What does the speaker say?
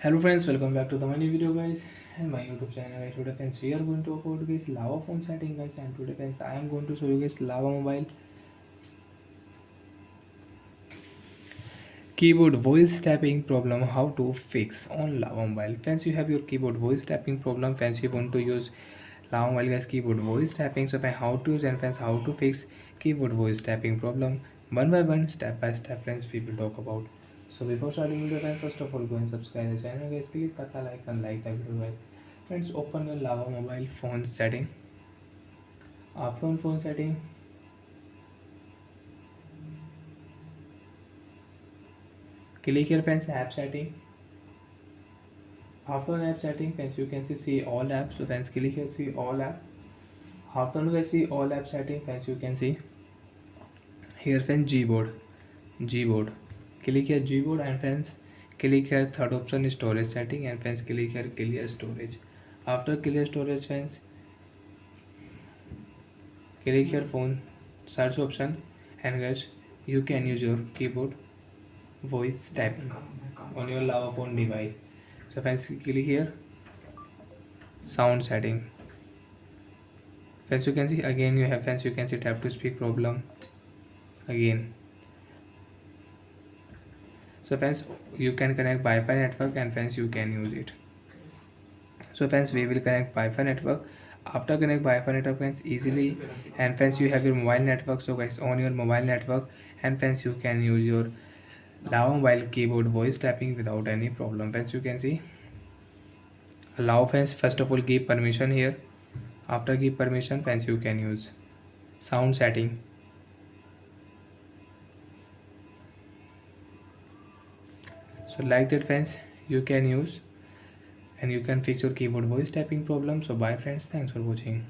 Hello friends, welcome back to the my new video guys and my YouTube channel guys. Today friends we are going to upload guys Lava phone setting guys, and today friends I am going to show you guys Lava mobile keyboard voice tapping problem, how to fix on Lava mobile. Friends, you have your keyboard voice tapping problem. Friends, you want to use Lava mobile guys keyboard voice tapping. So friends, how to use and friends how to fix keyboard voice tapping problem one by one, step by step friends we will talk about. So before starting video friends, first of all go and subscribe the channel guys, click the bell icon, like the video guys. Friends, open your Lava mobile phone setting. After on phone setting, click here friends app setting. After app setting friends, you can see all apps. So friends, click here see all app. After you guys see all app setting friends, you can see here friends gboard. Click here gboard and friends click here third option storage setting, and friends click here clear storage. After clear storage friends, click here phone search option, and guys you can use your keyboard voice typing on your Lava phone device. So friends, click here sound setting. Friends, you can see again you have friends, you can see tap to speak problem again. So friends, you can connect Wi-Fi network, and friends you can use it. So friends, we will connect Wi-Fi network. After connect Wi-Fi network friends easily, and friends you have your mobile network. So guys, on your mobile network, and friends you can use your Lava mobile keyboard voice tapping without any problem. Friends, you can see allow friends, first of all give permission here. After give permission friends, you can use sound setting. So like that friends, you can use and you can fix your keyboard voice typing problem. So bye friends, thanks for watching.